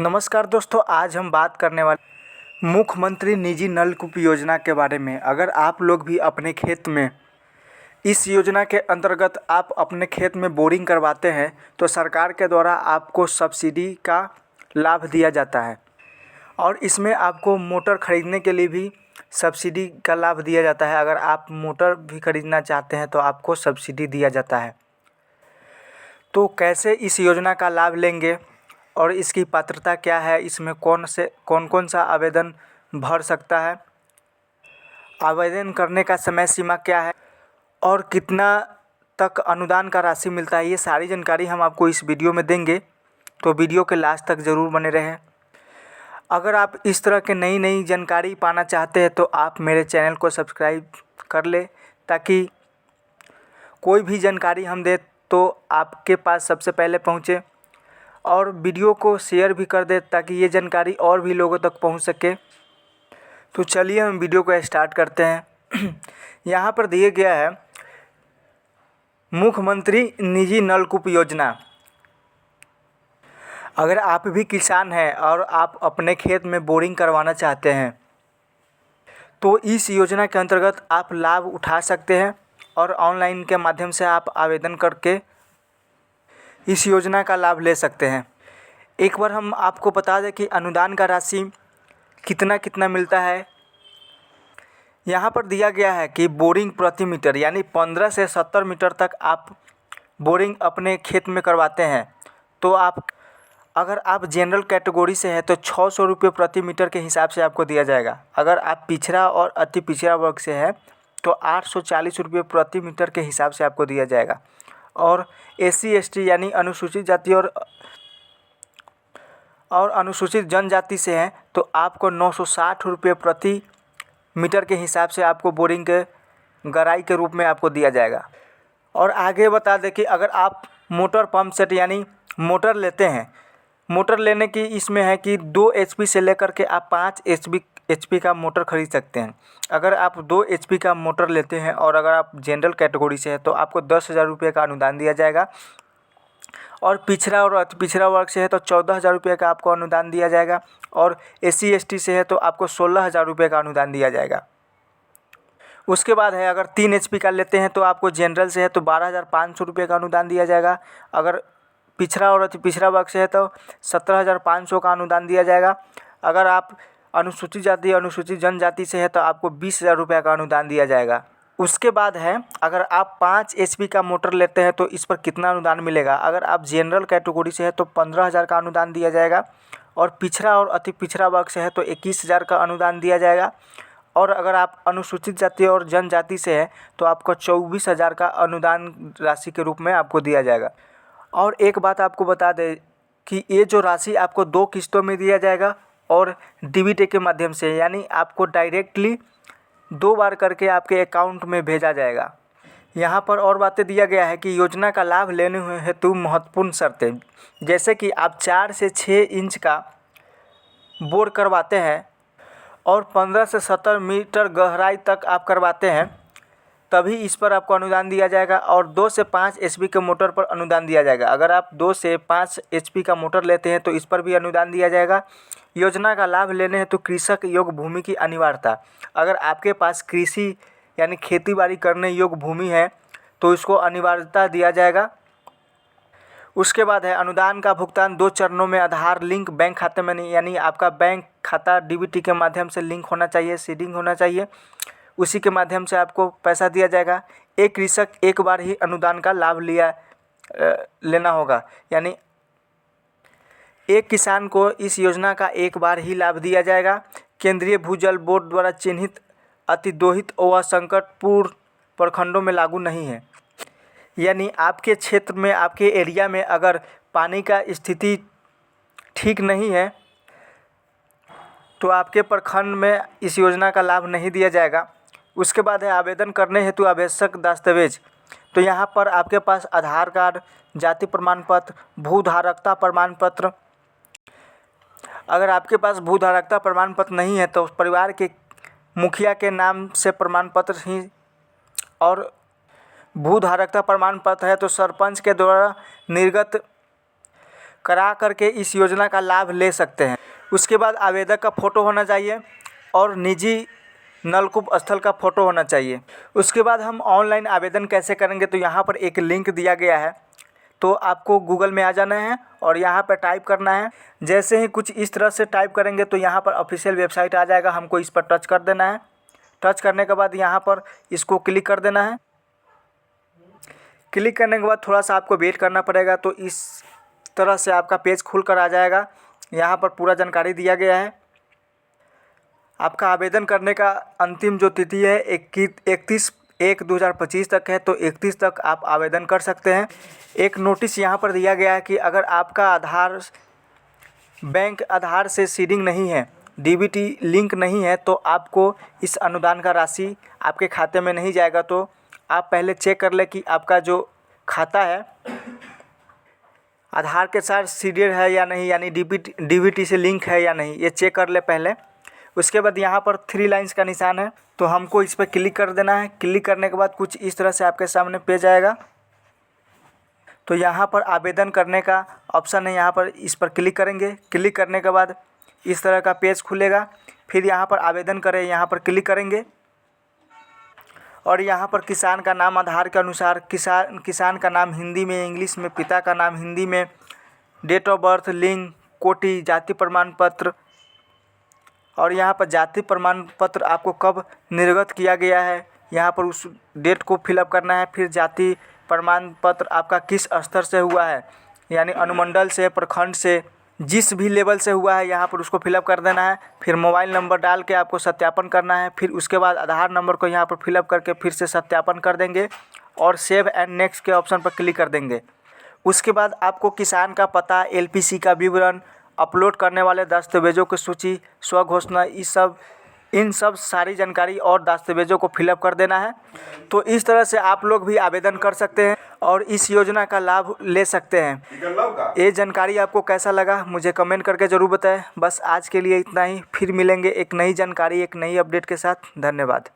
नमस्कार दोस्तों, आज हम बात करने वाले मुख्यमंत्री निजी नलकूप योजना के बारे में। अगर आप लोग भी अपने खेत में इस योजना के अंतर्गत आप अपने खेत में बोरिंग करवाते हैं तो सरकार के द्वारा आपको सब्सिडी का लाभ दिया जाता है और इसमें आपको मोटर ख़रीदने के लिए भी सब्सिडी का लाभ दिया जाता है। अगर आप मोटर भी ख़रीदना चाहते हैं तो आपको सब्सिडी दिया जाता है। तो कैसे इस योजना का लाभ लेंगे और इसकी पात्रता क्या है, इसमें कौन कौन सा आवेदन भर सकता है, आवेदन करने का समय सीमा क्या है और कितना तक अनुदान का राशि मिलता है, ये सारी जानकारी हम आपको इस वीडियो में देंगे। तो वीडियो के लास्ट तक ज़रूर बने रहें। अगर आप इस तरह के नई जानकारी पाना चाहते हैं तो आप मेरे चैनल को सब्सक्राइब कर लें ताकि कोई भी जानकारी हम दें तो आपके पास सबसे पहले पहुँचे, और वीडियो को शेयर भी कर दें ताकि ये जानकारी और भी लोगों तक पहुंच सके। तो चलिए हम वीडियो को स्टार्ट करते हैं। यहाँ पर दिया गया है मुख्यमंत्री निजी नलकूप योजना। अगर आप भी किसान हैं और आप अपने खेत में बोरिंग करवाना चाहते हैं तो इस योजना के अंतर्गत आप लाभ उठा सकते हैं और ऑनलाइन के माध्यम से आप आवेदन करके इस योजना का लाभ ले सकते हैं। एक बार हम आपको बता दें कि अनुदान का राशि कितना कितना मिलता है। यहाँ पर दिया गया है कि बोरिंग प्रति मीटर यानी 15 से 70 मीटर तक आप बोरिंग अपने खेत में करवाते हैं तो अगर आप जनरल कैटेगरी से हैं तो 600 रुपये प्रति मीटर के हिसाब से आपको दिया जाएगा। अगर आप पिछड़ा और अति पिछड़ा वर्ग से हैं तो 840 रुपये प्रति मीटर के हिसाब से आपको दिया जाएगा। और SC ST यानी अनुसूचित जाति और अनुसूचित जनजाति से हैं तो आपको 960 रुपये प्रति मीटर के हिसाब से आपको बोरिंग के गहराई के रूप में आपको दिया जाएगा। और आगे बता दें कि अगर आप मोटर पंप सेट यानी मोटर लेते हैं, मोटर लेने की इसमें है कि 2 HP से लेकर के आप 5 HP का मोटर खरीद सकते हैं। अगर आप 2 HP का मोटर लेते हैं और अगर आप जनरल कैटेगरी से हैं तो आपको 10,000 रुपये का अनुदान दिया जाएगा। और पिछड़ा और अति पिछड़ा वर्ग से है तो 14,000 रुपये का आपको अनुदान दिया जाएगा। और SC ST से है तो आपको 16,000 रुपये का अनुदान दिया जाएगा। उसके बाद है अगर 3 HP का लेते हैं तो आपको जनरल से है तो 12,500 रुपये का अनुदान दिया जाएगा। अगर पिछड़ा और अति पिछड़ा वर्ग से है तो 17,500 का अनुदान दिया जाएगा। अगर आप अनुसूचित जाति अनुसूचित जनजाति से है तो आपको 20,000 रुपये का अनुदान दिया जाएगा। उसके बाद है अगर आप 5 HP का मोटर लेते हैं तो इस पर कितना अनुदान मिलेगा। अगर आप जनरल कैटेगरी से है तो 15,000 का अनुदान दिया जाएगा। और पिछड़ा और अति पिछड़ा वर्ग से है तो 21,000 का अनुदान दिया जाएगा। और अगर आप अनुसूचित जाति और जनजाति से है तो आपको 24,000 का अनुदान राशि के रूप में आपको दिया जाएगा। और एक बात आपको बता दें कि ये जो राशि आपको 2 किस्तों में दिया जाएगा और DBT के माध्यम से, यानी आपको डायरेक्टली 2 बार करके आपके अकाउंट में भेजा जाएगा। यहाँ पर और बातें दिया गया है कि योजना का लाभ लेने हेतु महत्वपूर्ण शर्तें, जैसे कि आप 4 से 6 इंच का बोर करवाते हैं और 15 से 70 मीटर गहराई तक आप करवाते हैं तभी इस पर आपको अनुदान दिया जाएगा। और 2 से 5 HP के मोटर पर अनुदान दिया जाएगा। अगर आप 2 से 5 HP का मोटर लेते हैं तो इस पर भी अनुदान दिया जाएगा। योजना का लाभ लेने हेतु कृषक योग्य भूमि की अनिवार्यता, अगर आपके पास कृषि यानी खेती बाड़ी करने योग्य भूमि है तो इसको अनिवार्यता दिया जाएगा। उसके बाद है अनुदान का भुगतान 2 चरणों में आधार लिंक बैंक खाते में नहीं, यानी आपका बैंक खाता DBT के माध्यम से लिंक होना चाहिए, सीडिंग होना चाहिए, उसी के माध्यम से आपको पैसा दिया जाएगा। एक कृषक एक बार ही अनुदान का लाभ लेना होगा, यानी एक किसान को इस योजना का एक बार ही लाभ दिया जाएगा। केंद्रीय भूजल बोर्ड द्वारा चिन्हित अतिदोहित व संकटपूर्ण प्रखंडों में लागू नहीं है, यानी आपके क्षेत्र में आपके एरिया में अगर पानी का स्थिति ठीक नहीं है तो आपके प्रखंड में इस योजना का लाभ नहीं दिया जाएगा। उसके बाद है आवेदन करने हेतु आवश्यक दस्तावेज। तो यहाँ पर आपके पास आधार कार्ड, जाति प्रमाण पत्र, भूधारकता प्रमाण पत्र। अगर आपके पास भूधारकता प्रमाण पत्र नहीं है तो परिवार के मुखिया के नाम से प्रमाण पत्र ही, और भूधारकता प्रमाण पत्र है तो सरपंच के द्वारा निर्गत करा करके इस योजना का लाभ ले सकते हैं। उसके बाद आवेदक का फ़ोटो होना चाहिए और निजी नलकूप स्थल का फ़ोटो होना चाहिए। उसके बाद हम ऑनलाइन आवेदन कैसे करेंगे, तो यहाँ पर एक लिंक दिया गया है, तो आपको गूगल में आ जाना है और यहाँ पर टाइप करना है। जैसे ही कुछ इस तरह से टाइप करेंगे तो यहाँ पर ऑफिशियल वेबसाइट आ जाएगा, हमको इस पर टच कर देना है। टच करने के बाद यहाँ पर इसको क्लिक कर देना है। क्लिक करने के बाद थोड़ा सा आपको वेट करना पड़ेगा, तो इस तरह से आपका पेज खुल कर आ जाएगा। यहाँ पर पूरा जानकारी दिया गया है। आपका आवेदन करने का अंतिम जो तिथि है 31/1/2025 तक है, तो 31 तक आप आवेदन कर सकते हैं। एक नोटिस यहाँ पर दिया गया है कि अगर आपका बैंक आधार से सीडिंग नहीं है, डीबीटी लिंक नहीं है, तो आपको इस अनुदान का राशि आपके खाते में नहीं जाएगा। तो आप पहले चेक कर लें कि आपका जो खाता है आधार के साथ सीडेड है या नहीं, यानी डीबीटी से लिंक है या नहीं, ये चेक कर ले पहले। उसके बाद यहाँ पर 3 लाइन्स का निशान है, तो हमको इस पर क्लिक कर देना है। क्लिक करने के बाद कुछ इस तरह से आपके सामने पेज आएगा। तो यहाँ पर आवेदन करने का ऑप्शन है, यहाँ पर इस पर क्लिक करेंगे। क्लिक करने के बाद इस तरह का पेज खुलेगा। फिर यहाँ पर आवेदन करें, यहाँ पर क्लिक करेंगे और यहाँ पर किसान का नाम आधार के अनुसार, किसान का नाम हिंदी में, इंग्लिश में, पिता का नाम हिंदी में, डेट ऑफ बर्थ, लिंग, कोटि, जाति प्रमाण पत्र, और यहाँ पर जाति प्रमाण पत्र आपको कब निर्गत किया गया है, यहाँ पर उस डेट को फिलअप करना है। फिर जाति प्रमाण पत्र आपका किस स्तर से हुआ है, यानी अनुमंडल से, प्रखंड से, जिस भी लेवल से हुआ है, यहाँ पर उसको फिलअप कर देना है। फिर मोबाइल नंबर डाल के आपको सत्यापन करना है। फिर उसके बाद आधार नंबर को यहाँ पर फिलअप करके फिर से सत्यापन कर देंगे और सेव एंड नेक्स्ट के ऑप्शन पर क्लिक कर देंगे। उसके बाद आपको किसान का पता, एलपीसी का विवरण, अपलोड करने वाले दस्तावेजों की सूची, स्वघोषणा, इन सब सारी जानकारी और दस्तावेजों को फिलअप कर देना है। तो इस तरह से आप लोग भी आवेदन कर सकते हैं और इस योजना का लाभ ले सकते हैं। ये जानकारी आपको कैसा लगा मुझे कमेंट करके ज़रूर बताएं। बस आज के लिए इतना ही, फिर मिलेंगे एक नई जानकारी, एक नई अपडेट के साथ। धन्यवाद।